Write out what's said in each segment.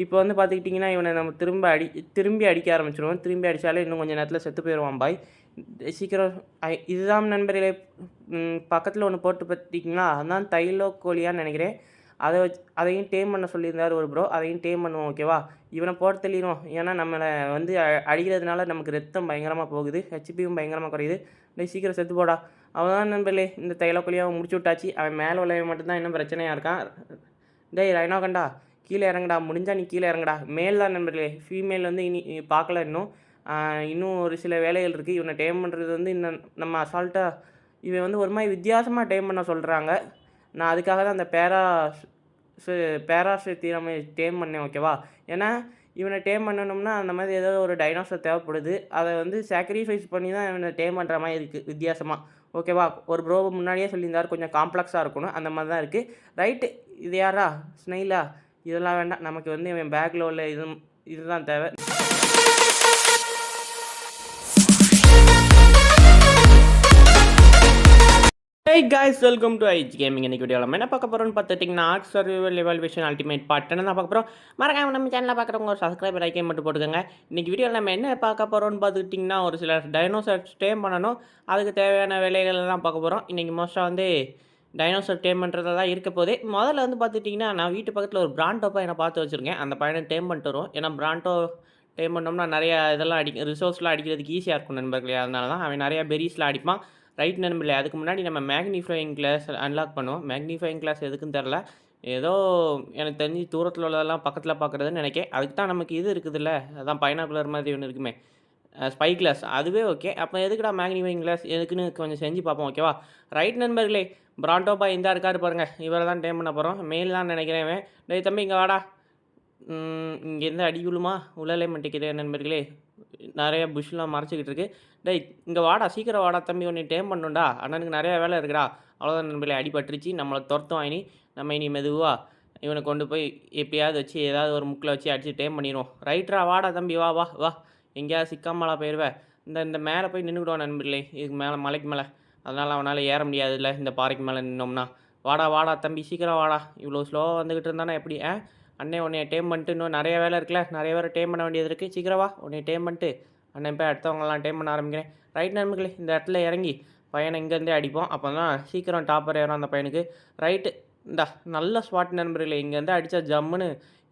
இப்போ வந்து பார்த்துக்கிட்டிங்கன்னா இவனை நம்ம திரும்பி அடிக்க ஆரம்பிச்சிடுவோம். திரும்பி அடித்தாலே இன்னும் கொஞ்சம் நேரத்தில் செத்து போயிடுவான் பாய். சீக்கிரம் இதுதான் நண்பர்களே. பக்கத்தில் ஒன்று போட்டு பார்த்திங்கன்னா அதுதான் தைலோ கோழியான்னு நினைக்கிறேன். அதையும் டேம் பண்ண சொல்லியிருந்தார் ஒரு ப்ரோ. அதையும் டேம் பண்ணுவோம் ஓகேவா. இவனை போட்டு தள்ளிடுவோம். ஏன்னா நம்மளை வந்து அடிக்கிறதுனால நமக்கு ரத்தம் பயங்கரமாக போகுது, ஹெச்பியும் பயங்கரமாக குறையுது. சீக்கிரம் செத்து போடா. அவன் நண்பர்களே இந்த தைலோ கோழியாக முடிச்சு விட்டாச்சு. அவன் மேலே உள்ளவன் மட்டும்தான் இன்னும் பிரச்சனையாக இருக்கான். டேய் ரைனோ கண்டா கீழே இறங்குடா, முடிஞ்சால் நீ கீழே இறங்குடா. மேல் தான் நண்பர்களே, ஃபீமேல் வந்து பார்க்கல இன்னும் ஒரு சில வேலைகள் இருக்குது. இவனை டேம் பண்ணுறது வந்து இன்னும் நம்ம அசால்ட்டாக இவன் வந்து ஒரு மாதிரி வித்தியாசமாக டேம் பண்ண சொல்கிறாங்க. நான் அதுக்காக தான் அந்த பேராசு தீரமை டேம் பண்ணேன் ஓகேவா. ஏன்னா இவனை டேம் பண்ணணும்னா அந்த மாதிரி ஏதோ ஒரு டைனோசர் தேவைப்படுது. அதை வந்து சாக்ரிஃபைஸ் பண்ணி தான் இவனை டேம் பண்ணுற மாதிரி இருக்குது வித்தியாசமாக ஓகேவா. ஒரு ப்ரோ முன்னாடியே சொல்லியிருந்தார் கொஞ்சம் காம்ப்ளெக்ஸாக இருக்கணும், அந்த மாதிரி தான் இருக்குது. ரைட்டு, இது யாரா ஸ்னைலா? இதெல்லாம் வேண்டாம், நமக்கு வந்து இவன் பேக்கில் உள்ள இதுதான் தேவை. Hey guys, welcome to IH Gaming. இன்னைக்கு வீடியோவில் நம்ம என்ன பார்க்க போகிறோம்னு பார்த்துட்டிங்கன்னா Ark survival evolution ultimate part என்ன தான் பார்க்க போகிறோம். மறக்காம நம்ம சேனலில் பார்க்குறவங்க ஒரு சப்ஸ்கிரைபர் ஐக்கன் மட்டும் போட்டுக்கோங்க. இன்றைக்கி வீடியோவில் நம்ம என்ன பார்க்க போகிறோம்னு பார்த்துக்கிட்டிங்கன்னா ஒரு சில டைனோசர் டேம் பண்ணணும், அதுக்கு தேவையான வேலைகள் தான் பார்க்க போகிறோம். இன்றைக்கி மோஸ்ட்டாக வந்து டைனோசர் டேம் பண்ணுறதா தான் இருக்க போதே. முதல்ல வந்து பார்த்துட்டிங்கன்னா நான் வீட்டு பக்கத்தில் ஒரு பிராண்டோ பையனை பார்த்து வச்சுருக்கேன். அந்த பையனை டேம் பண்ணிட்டு வரும். ஏன்னா பிராண்டோ டேம் பண்ணோம்னா நிறையா இதெல்லாம் ரிசோர்ஸ்லாம் அடிக்கிறதுக்கு ஈஸியாக இருக்கும் நண்பர்களே. அதனால தான் அவன் நிறையா பெரிஸ்லாம் அடிப்பான். ரைட் நண்பர்களே, அதுக்கு முன்னாடி நம்ம மேக்னிஃபையிங் கிளாஸ் அன்லாக் பண்ணுவோம். மேக்னிஃபையிங் கிளாஸ் எதுக்குன்னு தெரில, ஏதோ எனக்கு தெரிஞ்சு தூரத்தில் உள்ளதெல்லாம் பக்கத்தில் பார்க்குறதுன்னு நினைக்கிறேன். அதுக்கு தான் நமக்கு இது இருக்குதுல்ல, அதான் பைனாகுலர் மாதிரி ஒன்று இருக்குமே, ஸ்பை கிளாஸ், அதுவே ஓகே. அப்போ எதுக்குடா மேக்னிஃபையிங் கிளாஸ் எதுக்குன்னு கொஞ்சம் செஞ்சு பார்ப்போம் ஓகேவா. ரைட் நண்பர்களே, பிராண்டோ பாய் இந்த இருக்காரு பாருங்கள், இவரை தான் டேம் பண்ண போகிறோம். மெயில் தான் நினைக்கிறேன். டேய் தம்பி இங்கே வாடா. இங்கேருந்து அடி விழுமா உள்ளலே மாட்டேங்கிறேன் நண்பர்களே, நிறைய புஷ்லாம் மறைச்சிக்கிட்டு இருக்கு. டேய் இங்கே வாடா, சீக்கிரம் வாடா தம்பி, உன்னை டேம் பண்ணுண்டா, அண்ணனுக்கு நிறையா வேலை இருக்குடா. அவ்வளோதான் நண்பர்களே, அடிபட்டுருச்சு, நம்மளை துரத்தும் இனி மெதுவாக இவனை கொண்டு போய் எப்படியாவது வச்சு ஏதாவது ஒரு முக்கில் வச்சு அடித்து டேம் பண்ணிடுவோம். ரைட்ரா வாடா தம்பி, வா வா வா. எங்கேயாவது சிக்காமலா போயிடுவேன். இந்த மேலே போய் நின்றுக்கிடுவான் நண்பர்களே, இதுக்கு மேலே மலைக்கு மேலே, அதனால் அவனால் ஏற முடியாதுல்ல இந்த பாறைக்கு மேலே நின்னோம்னா. வாடா தம்பி சீக்கிரம் வாடா. இவ்வளோ ஸ்லோவாக வந்துக்கிட்டு இருந்தானே எப்படி? அண்ணே உன்னைய டேம் பண்ணிட்டு இன்னும் நிறைய வேலை இருக்குல்ல, நிறைய பேரை டேம் பண்ண வேண்டியது இருக்குது. சீக்கிரம் வா, உன்னைய டேம் பண்ணிட்டு அண்ணன் போய் அடுத்தவங்களாம் டேம் பண்ண ஆரம்பிக்கிறேன். ரைட் நண்பர்களே, இந்த இடத்துல இறங்கி பையனை இங்கேருந்தே அடிப்போம். அப்போ தான் சீக்கிரம் டாப்பர் ஏறும் அந்த பையனுக்கு. ரைட்டு, இந்த நல்ல ஸ்பாட் நண்பர்களே, இங்கேருந்து அடித்தா ஜம்முன்னு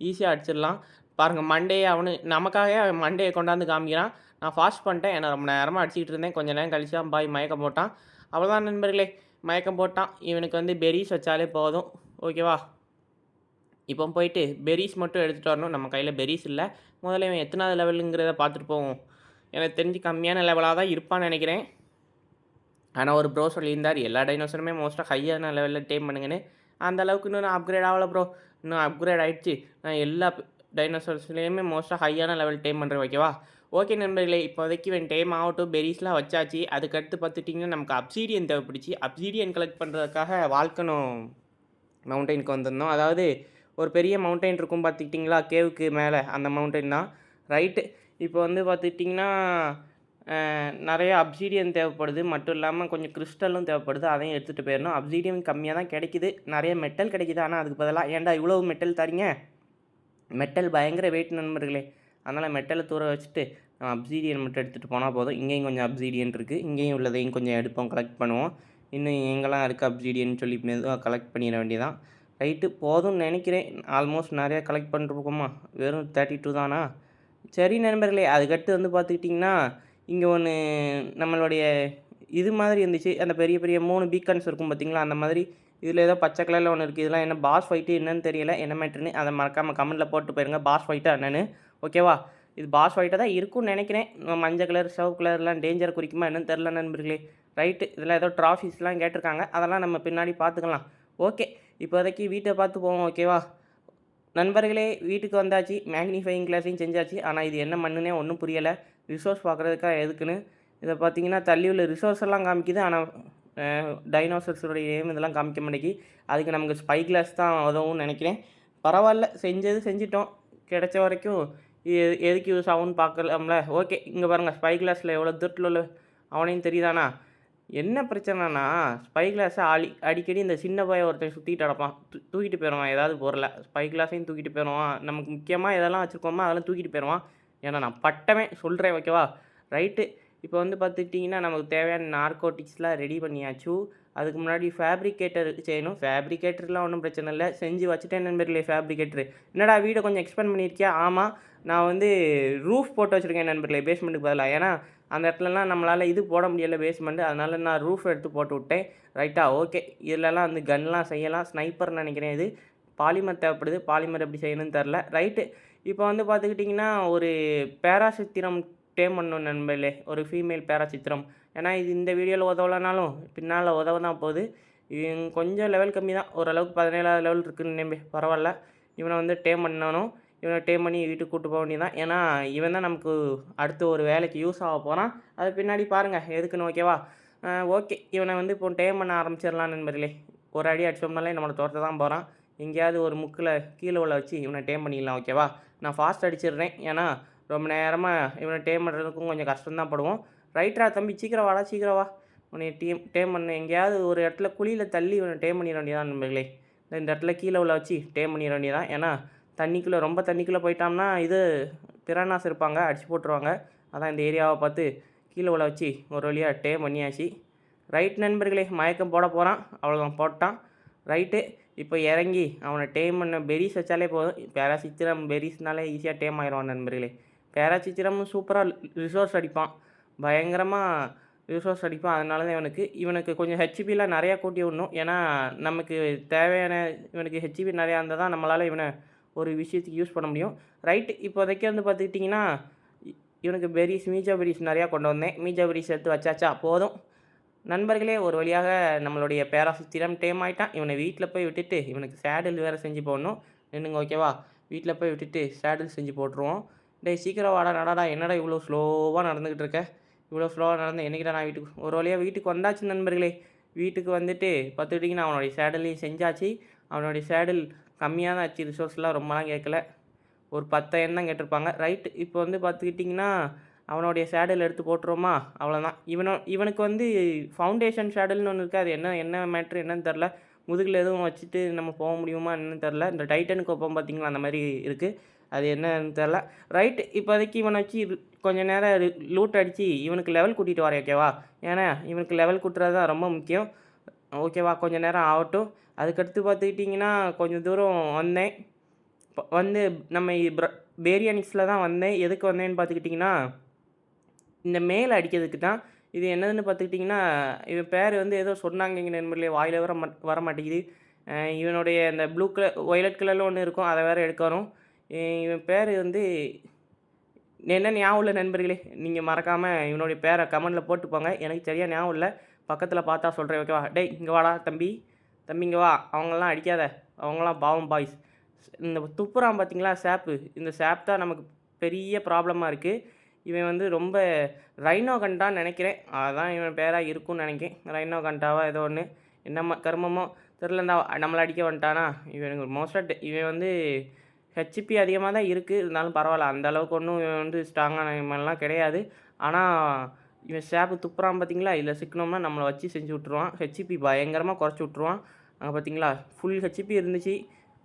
ஈஸியாக அடிச்சிடலாம். பாருங்கள், மண்டேயை நமக்காக மண்டேயை கொண்டாந்து காமிக்கிறான். நான் ஃபாஸ்ட் பண்ணிட்டேன், ஏன்னா ரொம்ப நேரமாக அடிச்சிக்கிட்டு இருந்தேன். கொஞ்சம் நேரம் கழிச்சு தான் பாய் மயக்கம் போட்டான். அவ்வளோதான் நண்பர்களே, மயக்கம் போட்டான். இவனுக்கு வந்து பெரிஸ் வச்சாலே போதும் ஓகேவா. இப்போ போயிட்டு பெரிஸ் மட்டும் எடுத்துகிட்டு வரணும். நம்ம கையில் பெரிஸ் இல்லை. முதல்ல இவன் எத்தனாவது லெவலுங்கிறத பார்த்துட்டு போவோம். எனக்கு தெரிஞ்சு கம்மியான லெவலாக தான் இருப்பான்னு நினைக்கிறேன். ஆனால் ஒரு ப்ரோ சொல்லியிருந்தார் எல்லா டைனோசருமே மோஸ்ட்டாக ஹையான லெவலில் டேம் பண்ணுங்கன்னு. அந்த அளவுக்கு இன்னும் நான் அப்கிரேட் ஆகலை ப்ரோ. இன்னும் அப்கிரேட் ஆகிடுச்சு. நான் எல்லா டைனோசர்ஸ்லேயுமே மோஸ்ட்டாக ஹையான லெவல் டேம் பண்ணுறேன் ஓகேவா. ஓகே நண்பர்களே, இப்போதைக்கு இவன் டேம் ஆகட்டும். பெரிஸ்லாம் வச்சாச்சு. அதுக்கடுத்து பார்த்துட்டிங்கன்னா நமக்கு அப்சீடியன் தேவைப்படுச்சு. அப்சீடியன் கலெக்ட் பண்ணுறதுக்காக வால்கனோ மவுண்டெயினுக்கு வந்திருந்தோம். அதாவது ஒரு பெரிய மவுண்டெயின் இருக்கும் பார்த்துக்கிட்டிங்களா, கேவுக்கு மேலே, அந்த மவுண்டெயின் தான். ரைட்டு, இப்போ வந்து பார்த்துக்கிட்டிங்கன்னா நிறைய அப்சீடியன் தேவைப்படுது. மட்டும் இல்லாமல் கொஞ்சம் கிறிஸ்டலும் தேவைப்படுது. அதையும் எடுத்துகிட்டு போயிடணும். அப்சீடியன் கம்மியாக தான் கிடைக்குது, நிறைய மெட்டல் கிடைக்குது. ஆனால் அதுக்கு பதிலாக ஏன்டா இவ்வளோ மெட்டல் தரீங்க? மெட்டல் பயங்கர வெயிட் நண்பர்களே. அதனால் மெட்டலை தூர வச்சுட்டு அப்சீடியன் மட்டும் எடுத்துகிட்டு போனால் போதும். இங்கேயும் கொஞ்சம் அப்சீடியன் இருக்குது, இங்கேயும் உள்ளதையும் கொஞ்சம் எடுப்போம், கலெக்ட் பண்ணுவோம். இன்னும் எங்கெல்லாம் இருக்குது அப்சீடியன் சொல்லி மெதுவாக கலெக்ட் பண்ணிட வேண்டியதான். ரைட்டு, போதும்னு நினைக்கிறேன். ஆல்மோஸ்ட் நிறையா கலெக்ட் பண்ணிருக்கோமா, வெறும் 32 தானா? சரி நண்பர்களே, அதுக்கடுத்து வந்து பார்த்துக்கிட்டிங்கன்னா இங்கே ஒன்று நம்மளுடைய இது மாதிரி இருந்துச்சு. அந்த பெரிய பெரிய 3 பீக்கன்ஸ் இருக்கும் பார்த்திங்களா, அந்த மாதிரி இதில் ஏதோ பச்சை கலரில் ஒன்று இருக்குது. இதெல்லாம் என்ன பாஸ் ஃபைட்டு என்னன்னு தெரியல, என்ன மேட்ருன்னு அதை மறக்காமல் கமெண்ட்டில் போட்டு போயிருங்க. பாஸ் ஃபைட்டாக என்னன்னு ஓகேவா. இது பாஸ் ஃபைட்டாக தான் இருக்கும்னு நினைக்கிறேன். மஞ்சள் கலர் சிவப்பு கலர்லாம் டேஞ்சர் குறிக்குமா என்னன்னு தெரில நண்பர்களே. ரைட்டு, இதில் ஏதோ ட்ராஃபிஸ்லாம் கேட்டிருக்காங்க, அதெல்லாம் நம்ம பின்னாடி பார்த்துக்கலாம். ஓகே, இப்போதைக்கு வீட்டை பார்த்து போவோம் ஓகேவா. நண்பர்களே, வீட்டுக்கு வந்தாச்சு. மேக்னிஃபையிங் கிளாஸையும் செஞ்சாச்சு. ஆனால் இது என்ன மண்ணுனே ஒன்றும் புரியலை. ரிசோர்ஸ் பார்க்குறதுக்காக எதுக்குன்னு இதை பார்த்தீங்கன்னா தள்ளி உள்ள ரிசோர்ஸ் எல்லாம் காமிக்குது. ஆனால் டைனோசர்ஸுடைய நேம் இதெல்லாம் காமிக்க மாட்டேங்கி. அதுக்கு நமக்கு ஸ்பை கிளாஸ் தான் உதவும்னு நினைக்கிறேன். பரவாயில்ல, செஞ்சிட்டோம். கிடைச்ச வரைக்கும் எதுக்கு யூஸ் ஆகும்னு பார்க்கலாம்ல. ஓகே, இங்கே பாருங்கள், ஸ்பை கிளாஸில் எவ்வளோ தூரத்தில் உள்ள அவனையும் தெரியுதானா. என்ன பிரச்சனைனா, ஸ்பை கிளாஸ அடிக்கடி இந்த சின்ன பையன் ஒருத்தன் சுத்திட்டு கிடப்பான். தூக்கிட்டு போயிருவான் ஏதாவது பொருள. ஸ்பை கிளாஸையும் தூக்கிட்டு போயிருவான். நமக்கு முக்கியமா எதெல்லாம் வச்சிருக்கோமோ அதெல்லாம் தூக்கிட்டு போயிருவான். ஏன்னா நான் பட்டவன் சொல்றேன் ஓகேவா? ரைட்டு. இப்போ வந்து பார்த்துக்கிட்டிங்கன்னா, நமக்கு தேவையான நார்கோட்டிக்ஸ்லாம் ரெடி பண்ணியாச்சு. அதுக்கு முன்னாடி ஃபேப்ரிகேட்டர் செய்யணும். ஃபேப்ரிகேட்டர்லாம் ஒண்ணும் பிரச்சனை இல்ல. செஞ்சு வச்சுட்டேன் நண்பர்களே ஃபேப்ரிகேட்டரு. என்னடா வீட கொஞ்சம் எக்ஸ்பேண்ட் பண்ணியிருக்கியா? ஆமா. நான் வந்து ரூஃப் போட்டு வச்சிருக்கேன் நண்பர்களே பேஸ்மெண்ட்டுக்கு பதிலா. ஏன்னா அந்த இடத்துலலாம் நம்மளால் இது போட முடியல பேஸ்மெண்ட். அதனால நான் ரூஃப் எடுத்து போட்டு விட்டேன். ரைட்டா ஓகே. இதுலலாம் வந்து கன்லாம் செய்யலாம். ஸ்னைப்பர்னு நினைக்கிறேன் இது. பாலிமர் தேவைப்படுது. பாலிமர் எப்படி செய்யணும்னு தெரில. ரைட்டு. இப்போ வந்து பார்த்துக்கிட்டிங்கன்னா, ஒரு பேராசித்திரம் டேம் பண்ணணும் நண்பர்களே. ஒரு ஃபீமேல் பேராசித்திரம். ஏன்னா இது இந்த வீடியோவில் உதவலைனாலும் பின்னால் உதவ தான் போகுது. கொஞ்சம் லெவல் கம்மி தான். ஓரளவுக்கு 17வது லெவல் இருக்குன்னு பரவாயில்ல. இவனை வந்து டேம் பண்ணணும். இவனை டேம் பண்ணி வீட்டுக்கு கூட்டு போக வேண்டியது தான். ஏன்னா இவன் தான் நமக்கு அடுத்து ஒரு வேலைக்கு யூஸ் ஆக போகிறான். அது பின்னாடி பாருங்கள் எதுக்குன்னு ஓகேவா? ஓகே. இவனை வந்து இப்போ டேம் பண்ண ஆரம்பிச்சிடலாம் நண்பர்களே. ஒரு அடி அடிச்சோம்னாலே நம்மளை துரத்த தான் போகிறான். எங்கேயாவது ஒரு முக்கில் கீழே உள்ள வச்சு இவனை டேம் பண்ணிடலாம் ஓகேவா? நான் ஃபாஸ்ட் அடிச்சிடுறேன். ஏன்னா ரொம்ப நேரமாக இவனை டேம் பண்ணுறதுக்கும் கொஞ்சம் கஷ்டம்தான் படுவோம். ரைட்ரா தம்பி சீக்கிரம் வாடா சீக்கிரம் வா. உன்னை டேம் பண்ண எங்கேயாவது ஒரு இடத்துல குழியில் தள்ளி இவனை டேம் பண்ணிட வேண்டியதான் நண்பர்களே. இந்த இடத்துல கீழே உள்ள வச்சு டேம் பண்ணிட வேண்டியதான். ஏன்னா தண்ணிக்குள்ளே ரொம்ப தண்ணிக்குள்ளே போயிட்டோம்னா இது பிரானாஸ் இருப்பாங்க, அடிச்சு போட்டுருவாங்க. அதான் இந்த ஏரியாவை பார்த்து கீழே உள்ள வச்சு ஒரு வழியாக டேம் பண்ணியாச்சு. ரைட் நண்பர்களே, மயக்கம் போட போகிறான். அவ்வளோதான் போட்டான். ரைட்டு. இப்போ இறங்கி அவனை டேம் பண்ண பெரிஸ் வச்சாலே போதும். பேராசித்திரம் பெரிஸ்னாலே ஈஸியாக டேம் ஆயிடுவான் நண்பர்களே. பேராசித்திரமும் சூப்பராக ரிசோர்ஸ் அடிப்பான். பயங்கரமாக ரிசோர்ஸ் அடிப்பான். அதனால தான் இவனுக்கு கொஞ்சம் ஹெச்பிலாம் நிறையா கூட்டி விடணும். ஏன்னா நமக்கு தேவையான இவனுக்கு ஹெச்பி நிறையா இருந்தால் தான் நம்மளால் இவனை ஒரு விஷயத்துக்கு யூஸ் பண்ண முடியும். ரைட்டு. இப்போதைக்கு வந்து பார்த்துக்கிட்டிங்கன்னா, இவனுக்கு பெரிஸ் மீஜா பெரிஸ் நிறையா கொண்டு வந்தேன். மீஜா பெரிஸ் எடுத்து வச்சாச்சா போதும் நண்பர்களே. ஒரு வழியாக நம்மளுடைய பேராசித்திரம் டேம் ஆகிட்டான். இவனை வீட்டில் போய் விட்டுட்டு இவனுக்கு சேடில் வேறு செஞ்சு போடணும். நின்றுங்க ஓகேவா? வீட்டில் போய் விட்டுட்டு சேடில் செஞ்சு போட்டுருவோம். டேய் சீக்கிரம் வாடா நடடா. என்னடா இவ்வளோ ஸ்லோவாக நடந்துக்கிட்டு இருக்க? இவ்வளோ ஸ்லோவாக நடந்து என்றைக்கிட்ட நான் வீட்டுக்கு ஒரு வழியாக வீட்டுக்கு வந்தாச்சு நண்பர்களே. வீட்டுக்கு வந்துட்டு பார்த்துக்கிட்டிங்கன்னா அவனுடைய சேடலையும் செஞ்சாச்சு. அவனுடைய சேடில் கம்மியாக தான் ஆச்சு. ரிசோர்ஸ்லாம் ரொம்பலாம் கேட்கல. ஒரு 10,000 தான் கேட்டிருப்பாங்க. ரைட்டு. இப்போ வந்து பார்த்துக்கிட்டிங்கன்னா அவனுடைய சேடல் எடுத்து போட்டுருவோமா? அவ்வளோதான். இவனுக்கு வந்து ஃபவுண்டேஷன் சேடல்னு ஒன்று இருக்குது. அது என்ன மேட்ரு என்னன்னு தெரில. முதுகில் எதுவும் வச்சுட்டு நம்ம போக முடியுமா என்னன்னு தெரில. இந்த டைட்டனுக்கு ஒப்பம் பார்த்திங்களா அந்த மாதிரி இருக்குது. அது என்னன்னு தெரில. ரைட்டு. இப்போதைக்கு இவனை வச்சு கொஞ்சம் நேரம் லூட் அடித்து இவனுக்கு லெவல் கூட்டிகிட்டு வரேன் ஓகேவா? ஏன்னா இவனுக்கு லெவல் கூட்டுறது தான் ரொம்ப முக்கியம் ஓகேவா? கொஞ்சம் நேரம் ஆகட்டும். அதுக்கடுத்து பார்த்துக்கிட்டிங்கன்னா கொஞ்சம் தூரம் வந்தேன். வந்து நம்ம பேரியானிக்ஸில் தான் வந்தேன். எதுக்கு வந்தேன்னு பார்த்துக்கிட்டிங்கன்னா, இந்த மேல் அடிக்கிறதுக்கு தான். இது என்னதுன்னு பார்த்துக்கிட்டிங்கன்னா, இவன் பேர் வந்து ஏதோ சொன்னாங்க இங்கே நண்பர்களே. வாயில் வர மாட்டேங்குது. இவனுடைய இந்த ப்ளூ கலர் ஒயலட் கலரில் ஒன்று இருக்கும். அதை வேறு எடுக்கணும். இவன் பேர் வந்து என்ன ஞாபகம் இல்லை நண்பர்களே. நீங்கள் மறக்காமல் இவனுடைய பேரை கமெண்டில் போட்டுப்போங்க. எனக்கு சரியாக ஞாபகம் இல்லை. பக்கத்தில் பார்த்தா சொல்கிறேன் ஓகேவா? டேய் இங்கே வாடா தம்பி இங்கே வா. அவங்களாம் அடிக்காத. அவங்களாம் பாவம் பாய்ஸ். இந்த துப்புறான் பார்த்தீங்களா சேப்பு. இந்த சேப் தான் நமக்கு பெரிய ப்ராப்ளமாக இருக்குது. இவன் வந்து ரொம்ப ரைனோ கண்டான்னு நினைக்கிறேன். அதான் இவன் பேராக இருக்கும்னு நினைக்கிறேன். ரைனோ கண்டாவா ஏதோ ஒன்று. என்ன கர்மமோ தெரிலந்தா நம்மளை அடிக்க வந்துட்டானா. இவனுக்கு மோஸ்ட்டாக இவன் வந்து ஹெச்பி அதிகமாக தான் இருக்குது. இருந்தாலும் பரவாயில்ல. அந்த அளவுக்கு ஒன்றும் இவன் வந்து ஸ்ட்ராங்கான இவன்லாம் கிடையாது. ஆனால் இவன் சேப்பு துப்புறான் பார்த்தீங்களா. இதில் சிக்கனோம்னா நம்மளை வச்சு செஞ்சு விட்ருவான். ஹெச்பி பயங்கரமாக குறைச்சி விட்ருவான். அங்கே பார்த்தீங்களா ஃபுல் ஹெச்பி இருந்துச்சு.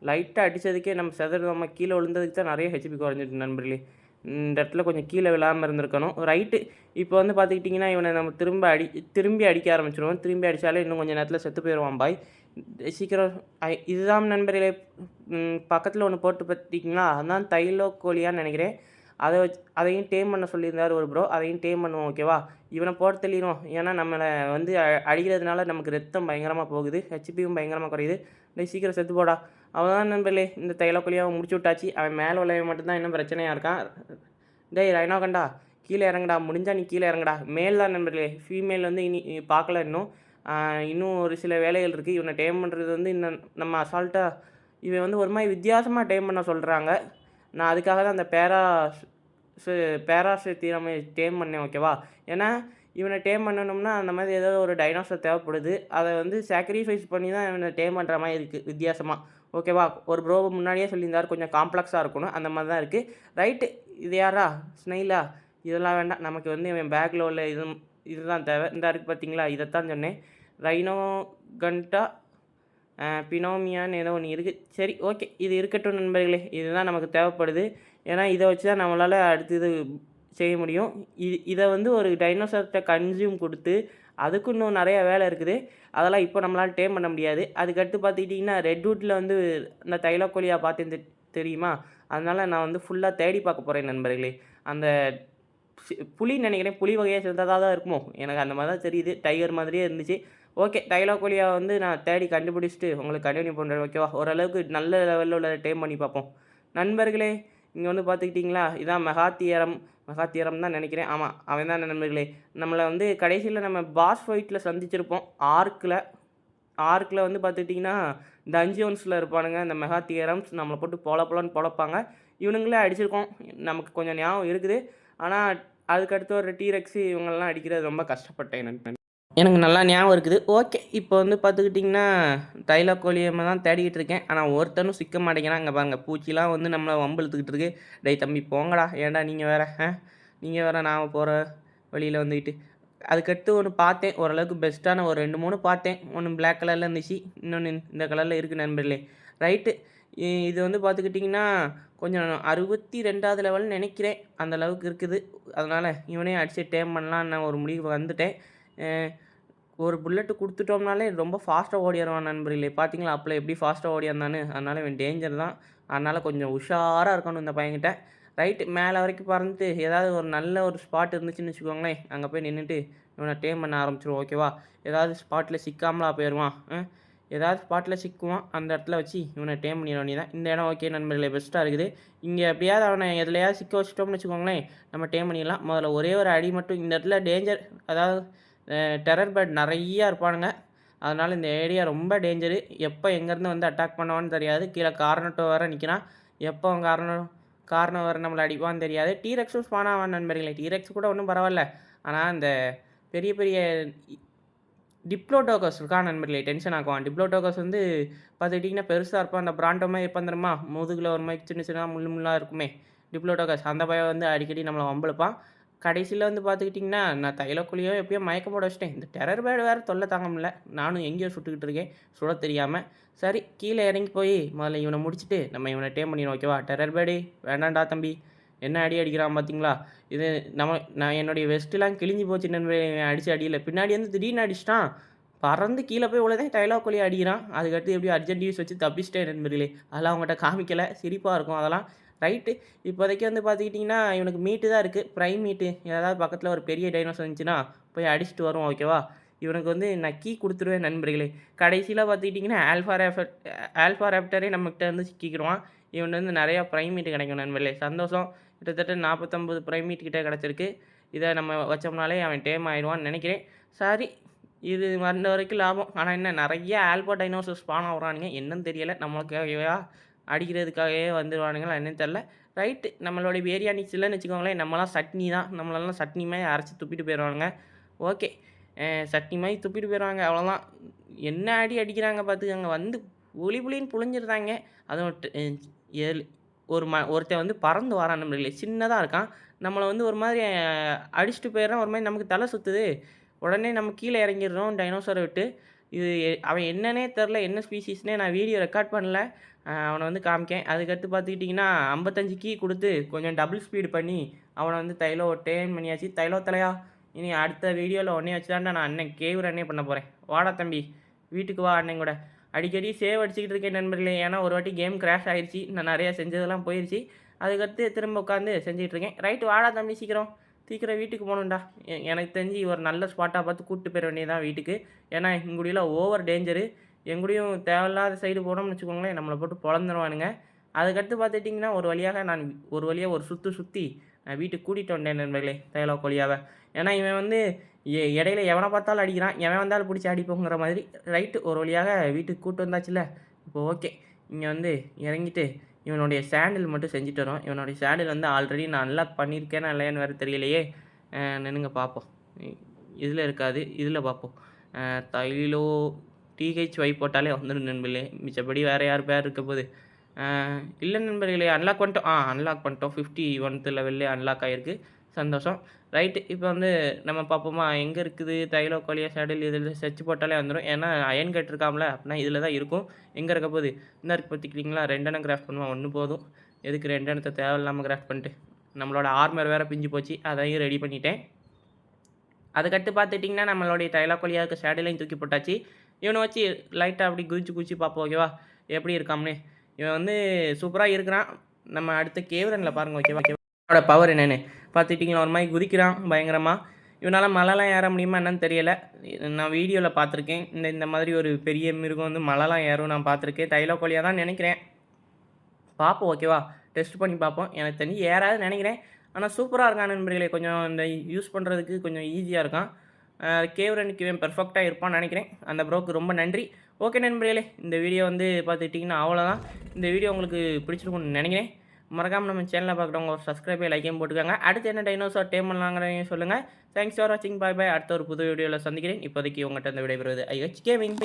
லைட்டாக அடித்ததுக்கே நம்ம கீழே விழுந்ததுக்கு தான் நிறைய ஹெச்பி குறைஞ்சிட்டு நண்பர்களே. இந்த இடத்துல கொஞ்சம் கீழே விழாமல் இருந்திருக்கணும். ரைட்டு. இப்போ வந்து பார்த்துக்கிட்டிங்கன்னா இவனை நம்ம திரும்பி அடிக்க ஆரம்பிச்சிடுவோம். திரும்பி அடித்தாலே இன்னும் கொஞ்சம் நேரத்தில் செத்து போயிடுவான் பாய். சீக்கிரம் இதுதான் நண்பர்களே. பக்கத்தில் ஒன்று போட்டு பார்த்திங்கன்னா அதுதான் தைலோகோலியான்னு நினைக்கிறேன். அதையும் டேம் பண்ண சொல்லியிருந்தார் ஒரு ப்ரோ. அதையும் டேம் பண்ணுவோம் ஓகேவா? இவனை போட்டு தள்ளிடுவோம். ஏன்னா நம்மளை வந்து அடிக்கிறதுனால நமக்கு ரத்தம் பயங்கரமாக போகுது. ஹெச்பியும் பயங்கரமாக குறையுது. சீக்கிரம் செத்து போடா. அவன் நண்பர்களே இந்த தைலக்குழியாக முடிச்சு விட்டாச்சு. அவன் மேலே உள்ளவன் மட்டும்தான் இன்னும் பிரச்சனையாக இருக்கான். டேய் ரைனோ கண்டா கீழே இறங்குடா. முடிஞ்சால் நீ கீழே இறங்குடா. மேல் தான் நண்பர்களே. ஃபீமேல் வந்து பார்க்கல இன்னும் ஒரு சில வேலைகள் இருக்குது. இவனை டேம் பண்ணுறது வந்து இன்னும் நம்ம அசால்ட்டாக இவன் வந்து ஒரு மாதிரி வித்தியாசமாக டேம் பண்ண சொல்கிறாங்க. நான் அதுக்காக தான் அந்த பேராசித்திரமை டேம் பண்ணேன் ஓகேவா? ஏன்னா இவனை டேம் பண்ணணும்னா அந்த மாதிரி ஏதோ ஒரு டைனோசர் தேவைப்படுது. அதை வந்து சாக்ரிஃபைஸ் பண்ணி தான் இவனை டேம் பண்ணுற மாதிரி இருக்குது வித்தியாசமாக ஓகேவா? ஒரு ப்ரோ முன்னாடியே சொல்லியிருந்தார் கொஞ்சம் காம்ப்ளெக்ஸாக இருக்கணும். அந்த மாதிரி தான் இருக்குது. ரைட்டு. இது யாரா ஸ்னெயிலா? இதெல்லாம் வேண்டாம். நமக்கு வந்து இவன் பேக்கில் உள்ள இது இதுதான் தேவை. இந்தா இருக்குது பார்த்தீங்களா, இதைத்தான் சொன்னேன். ரைனோகண்டா பினோமியான்னு ஏதோ ஒன்று இருக்குது. சரி, ஓகே, இது இருக்கட்டும் நண்பர்களே. இதுதான் நமக்கு தேவைப்படுது. ஏன்னா இதை வச்சு தான் நம்மளால் அடுத்தது செய்ய முடியும். இதை வந்து ஒரு டைனோசர்கிட்ட கன்சியூம் கொடுத்து அதுக்கு இன்னும் நிறையா வேலை இருக்குது. அதெல்லாம் இப்போ நம்மளால் டேம் பண்ண முடியாது. அதுக்கடுத்து பார்த்துக்கிட்டிங்கன்னா ரெட்வுட்டில் வந்து இந்த தைலக்கோழியா பார்த்தேன் தெரியுமா? அதனால் நான் வந்து ஃபுல்லாக தேடி பார்க்க போகிறேன் நண்பர்களே. அந்த புலின்னு நினைக்கிறேன். புலி வகையை சேர்ந்ததாக தான் இருக்குமோ, எனக்கு அந்த மாதிரி தான் தெரியுது. டைகர் மாதிரியே இருந்துச்சு. ஓகே, தைலக்கோழியா வந்து நான் தேடி கண்டுபிடிச்சிட்டு உங்களுக்கு கண்டினியூ பண்ணுறேன். ஓகேவா? ஓரளவுக்கு நல்ல லெவலில் உள்ள டேம் பண்ணி பார்ப்போம் நண்பர்களே. இங்கே வந்து பார்த்துக்கிட்டிங்களா, இதான் மெகாத்தியரம் தான் நினைக்கிறேன். ஆமாம், அவன் தான் நண்பர்களே. நம்மளை வந்து கடைசியில் நம்ம பாஸ் ஃபைட்டில் சந்திச்சிருப்போம். ஆர்க்கில் வந்து பார்த்துக்கிட்டிங்கன்னா டஞ்சியோன்ஸில் இருப்பானுங்க இந்த மெகாத்தியரம்ஸ். நம்மளை போட்டு பொலன்னு பொழப்பாங்க. இவனுங்களே அடிச்சிருக்கோம், நமக்கு கொஞ்சம் ஞாபகம் இருக்குது. ஆனால் அதுக்கடுத்து ஒரு டீரெக்ஸு இவங்கெல்லாம் அடிக்கிறது ரொம்ப கஷ்டப்பட்டேன் நண்பன். எனக்கு நல்லா ஞாபகம் இருக்குது. ஓகே, இப்போ வந்து பார்த்துக்கிட்டிங்கன்னா தைலக்கோழியமாக தான் தேடிக்கிட்டு இருக்கேன். ஆனால் ஒருத்தனும் சிக்க மாட்டேங்கிறான். அங்கே பாருங்கள், பூச்சிலாம் வந்து நம்மளை வம்பு இழுத்துக்கிட்டு இருக்கு. டேய் தம்பி போங்கடா, ஏன்டா நீங்கள் வேறு நான் போகிற வழியில் வந்துக்கிட்டு. அதுக்கடுத்து ஒன்று பார்த்தேன், ஓரளவுக்கு பெஸ்ட்டான ஒரு 2-3 பார்த்தேன். ஒன்று பிளாக் கலரில் இருந்துச்சு, இன்னொன்று இந்த கலரில் இருக்குது நண்பர்களே. ரைட்டு, இது வந்து பார்த்துக்கிட்டிங்கன்னா கொஞ்சம் 62வது லெவல்னு நினைக்கிறேன். அந்த அளவுக்கு இருக்குது. அதனால் இவனே அடித்து டேம் பண்ணலான்னு நான் ஒரு முடிவு வந்துட்டேன். ஒரு புல்லெட்டு கொடுத்துட்டோம்னாலே ரொம்ப ஃபாஸ்ட்டாக ஓடிடுவான் நண்பர்களே. பார்த்தீங்களா அப்போல எப்படி ஃபாஸ்ட்டாக ஓடியாந்தான்னு. அதனால் இவன் டேஞ்சர் தான். அதனால் கொஞ்சம் உஷாராக இருக்கணும் இந்த பையன்கிட்ட. ரைட்டு, மேலே வரைக்கும் பறந்துட்டு ஏதாவது ஒரு நல்ல ஒரு ஸ்பாட் இருந்துச்சுன்னு வச்சுக்கோங்களேன், அங்கே போய் நின்றுட்டு இவனை டேம் பண்ண ஆரம்பிச்சிடுவோம். ஓகேவா? ஏதாவது ஸ்பாட்டில் சிக்காமலா போயிடுவான். ஏதாவது ஸ்பாட்டில் சிக்குவான், அந்த இடத்துல வச்சு இவனை டேம் பண்ணிட வேண்டியதான். இந்த இடம் ஓகே நண்பர்களே, பெஸ்ட்டாக இருக்குது. இங்கே எப்படியாவது அவனை எதுலையாவது சிக்க வச்சிட்டோம்னு வச்சுக்கோங்களேன், நம்ம டேம் பண்ணிடலாம். முதல்ல ஒரே ஒரு அடி மட்டும். இந்த இடத்துல டேஞ்சர், அதாவது டெரர் பேர்ட் நிறையா இருப்பானுங்க. அதனால் இந்த ஏரியா ரொம்ப டேஞ்சரு. எப்போ எங்கேருந்து வந்து அட்டாக் பண்ணுவான்னு தெரியாது. கீழே கார்னட்டோ வேறு நிற்கிறான். எப்போ காரணம் வேறு நம்மளை அடிப்பான்னு தெரியாது. டீரெக்ஸும் ஸ்பான் ஆவான் நண்பர்களே. டீரெக்ஸ் கூட ஒன்றும் பரவாயில்ல. ஆனால் இந்த பெரிய பெரிய டிப்ளோடோகஸ் இருக்கான் நண்பர்களே, டென்ஷன் ஆக்குவான். டிப்ளோடோகஸ் வந்து பார்த்துக்கிட்டிங்கன்னா பெருசாக இருப்பான். அந்த பிராண்டோ மாதிரி இருப்பான் தெரியுமா, முதுகில் ஒரு மாதிரி சின்ன சின்ன முள்ளாக இருக்குமே டிப்ளோடோகஸ். அந்த பையன் வந்து அடிக்கடி நம்மளை வம்பிழுப்பான். கடைசியில் வந்து பார்த்துக்கிட்டிங்கன்னா நான் தைலக்குழியோ எப்பயோ மயக்க போட வச்சிட்டேன். இந்த டெரர் பேர்டு வேறு தொல்லை தாங்க முடியல. நானும் எங்கேயோ சுட்டுக்கிட்டு இருக்கேன், சுட தெரியாமல். சரி, கீழே இறங்கி போய் முதல்ல இவனை முடிச்சுட்டு நம்ம இவனை டேம் பண்ணிடுவோம். ஓகேவா? டெரர் பேர்டு வேண்டாண்டா தம்பி, என்ன அடிக்கிறான் பார்த்தீங்களா? இது நான் என்னுடைய வெஸ்ட்டுலாம் கிழிஞ்சி போச்சு நண்பர்களே. அடித்து அடியில் பின்னாடி வந்து திடீர்னு அடிச்சிட்டான். பறந்து கீழே போய் உள்ளதே தைலக்கோழியை அடிக்கிறான். அதுக்கடுத்து எப்படி அர்ஜென்ட் யூஸ் வச்சு தப்பிச்சிட்டேன் நண்பர்களே. அதெல்லாம் அவங்ககிட்ட காமிக்கலை, சிரிப்பாக இருக்கும் அதெல்லாம். ரைட்டு, இப்போதைக்கு வந்து பார்த்துக்கிட்டிங்கன்னா இவனுக்கு மீட்டு தான் இருக்குது, ப்ரைம் மீட்டு. ஏதாவது பக்கத்தில் ஒரு பெரிய டைனோசர் இருந்துச்சுன்னா போய் அடிச்சுட்டு வரும். ஓகேவா? இவனுக்கு வந்து நான் கீ கொடுத்துருவேன் நண்பர்களே. கடைசியில் பார்த்துக்கிட்டிங்கன்னா ஆல்ஃபா ரேப்டரே நம்மகிட்ட வந்து சிக்கிக்கிடுவான். இவன் வந்து நிறையா ப்ரைம் மீட்டு கிடைக்கும் நண்பர்களே. சந்தோஷம், கிட்டத்தட்ட 49 ப்ரைம் மீட் கிட்டே கிடச்சிருக்கு. இதை நம்ம வச்சோம்னாலே அவன் டேம் ஆயிடுவான்னு நினைக்கிறேன். சரி, இது வந்த வரைக்கும் லாபம். ஆனால் என்ன, நிறைய ஆல்பா டைனோசர் ஸ்பான் ஆகுறானுங்க. என்னன்னு தெரியலை, நம்மளுக்காகவா அடிக்கிறதுக்காகவே வந்துடுவானுங்களா என்னன்னு தெரில. ரைட்டு, நம்மளுடைய பிரியாணிஸ் இல்லைன்னு வச்சுக்கோங்களேன், நம்மளாம் சட்னி தான். நம்மளெல்லாம் சட்னி மாதிரி அரைச்சி துப்பிட்டு போயிடுவானுங்க. ஓகே, சட்னி மாதிரி துப்பிட்டு போயிடுவாங்க, அவ்வளோதான். என்ன அடிக்கிறாங்க பார்த்துக்கோங்க. வந்து புளின்னு புழிஞ்சிருந்தாங்க. அதுவும் ஒருத்தன் வந்து பறந்து வரான் நம்மளே, சின்னதாக இருக்கான். நம்மளை வந்து ஒரு மாதிரி அடிச்சுட்டு போயிடுறான். ஒரு மாதிரி நமக்கு தலை சுற்றுது. உடனே நம்ம கீழே இறங்கிடுறோம் டைனோசரை விட்டு. இது அவன் என்னன்னே தெரில, என்ன ஸ்பீஷீஸ்னே நான் வீடியோ ரெக்கார்ட் பண்ணல. அவனை வந்து காமிக்கேன். அதுக்கடுத்து பார்த்துக்கிட்டிங்கன்னா 55 கீ கொடுத்து கொஞ்சம் டபுள் ஸ்பீடு பண்ணி அவனை வந்து டேம் பண்ணியாச்சு. தலையா, இனி அடுத்த வீடியோவில் உடனே வச்சு தான்டா நான் அண்ணன் கேவ் ரன்னே பண்ண போகிறேன். வாடா தம்பி, வீட்டுக்கு வா அண்ணன் கூட. அடிக்கடி சேவ் அடிச்சுக்கிட்டு இருக்கேன் நண்பர்களே. ஏன்னா ஒரு வாட்டி கேம் கிராஷ் ஆகிடுச்சி, நான் நிறையா செஞ்சதெல்லாம் போயிடுச்சு. அதுக்கடுத்து திரும்ப உட்காந்து செஞ்சுக்கிட்டு இருக்கேன். ரைட்டு, வாடா தம்பி, சீக்கிரம் வீட்டுக்கு போகணுண்டா. எனக்கு தெரிஞ்சு ஒரு நல்ல ஸ்பாட்டாக பார்த்து கூப்பிட்டு போயிட வேண்டியதான் வீட்டுக்கு. ஏன்னா இங்குடியெல்லாம் ஓவர் டேஞ்சரு. எங்கூடையும் தேவையில்லாத சைடு போனோம்னு வச்சுக்கோங்களேன், நம்மளை போட்டு பொழந்துருவானுங்க. அதுக்கடுத்து பார்த்துட்டிங்கன்னா ஒரு வழியாக ஒரு சுற்றி நான் வீட்டுக்கு கூட்டிகிட்டு வந்தேன் நண்பர்களே, தைலக்கோழியாவை. ஏன்னா இவன் வந்து இடையில எவனை பார்த்தாலும் அடிக்கிறான், எவன் வந்தாலும் பிடிச்சி அடிப்போங்கிற மாதிரி. ரைட்டு, ஒரு வழியாக வீட்டுக்கு கூப்பிட்டு வந்தாச்சுல்ல. இப்போ ஓகே, இங்கே வந்து இறங்கிட்டு இவனுடைய சேண்டில் மட்டும் செஞ்சுட்டு வரோம். இவனுடைய சேண்டில் வந்து ஆல்ரெடி நான் அன்லாக் பண்ணியிருக்கேன்னா இல்லையான்னு வேறு தெரியலையே. நின்னுங்க பார்ப்போம். இதில் இருக்காது, இதில் பார்ப்போம். தைலோ THY போட்டாலே வந்துடும் நண்பர்களே. மிச்சப்படி வேறு யார் பேர் இருக்க போகுது? இல்லை நண்பர்களே, அன்லாக் பண்ணிட்டோம். அன்லாக் பண்ணிட்டோம். 51th லெவல்லே அன்லாக் ஆகிருக்கு. சந்தோஷம். ரைட்டு. இப்போ வந்து நம்ம பார்ப்போமா, எங்க இருக்குது தைலோகோலியா சேடில் இதில சர்ச் போட்டாலே வந்துரும். ஏன்னா அயர்ன் கேட்டிருக்காம்ல, அப்பன்னா இதில தான் இருக்கும். எங்க இருக்க போகுது? இந்தா இருக்கு பார்த்துக்கிறீங்களா? 2 எண்ணம் கிராஃப்ட் பண்ணுவோம். 1 போதும். எதுக்கு 2 எண்ணத்த தேவையில்லாம கிராஃப்ட் பண்ணிட்டு. நம்மளோட ஆர்மர் வேற பிஞ்சு போச்சு. அதையும் ரெடி பண்ணிட்டேன். அதுக்கடுத்து பார்த்துட்டிங்கன்னா, நம்மளுடைய தைலோகோலியாவுக்கு சேடிலையும் தூக்கி போட்டாச்சு. இவன வச்சு லைட்டா அப்படி குதிச்சு குதிச்சு பார்ப்போம் ஓகேவா? எப்படி இருக்காம்ன்னு. இவன் வந்து சூப்பரா இருக்கிறான். நம்ம அடுத்த கேவ் ரன்ல பாருங்க ஓகேவா? இவனோட பவர் என்னன்னு. பார்த்துக்கிட்டிங்களா ஒரு மாரி குதிக்கிறான் பயங்கரமா. இவனால மலைலாம் ஏற முடியுமா என்னன்னு தெரியல. நான் வீடியோல பார்த்துருக்கேன். இந்த மாதிரி ஒரு பெரிய மிருகம் வந்து மலைலாம் ஏறும் நான் பார்த்துருக்கேன். தைலோகோலியா தான் நெனைக்கிறேன். பார்ப்போம் ஓகேவா? டெஸ்ட் பண்ணி பார்ப்போம். எனக்கு தெரிஞ்சு ஏறாதுன்னு நெனைக்கிறேன். ஆனா சூப்பரா இருக்கான் நண்பர்களே. கொஞ்சம் இந்த யூஸ் பண்ணுறதுக்கு கொஞ்சம் ஈஸியா இருக்கான். கேவ் ரன்னுக்கு இவன் பெர்ஃபெக்ட்டா இருப்பான்னு நெனைக்கிறேன். அந்த ப்ரோக்கு ரொம்ப நன்றி. ஓகே நண்பர்களே, இந்த வீடியோ வந்து பார்த்துக்கிட்டிங்கன்னா அவ்வளோதான். இந்த வீடியோ உங்களுக்கு பிடிச்சிருக்கும்னு நெனைக்கிறேன். மறக்காம நம்ம சேனலை பார்க்குறவங்க ஒரு சப்ஸ்கிரைபே லைக்கையும் போட்டுக்கோங்க. அடுத்து என்ன டைனோசார் டேம் பண்ணலாங்கிறதையும் சொல்லுங்கள். தேங்க்ஸ் ஃபார் வாட்சிங். பாய் பாய். அடுத்த ஒரு புது வீடியோவில் சந்திக்கிறேன். இப்போதைக்கு உங்கள்கிட்ட இந்த விடைபெறுவது ஐஹெச் கேமிங்.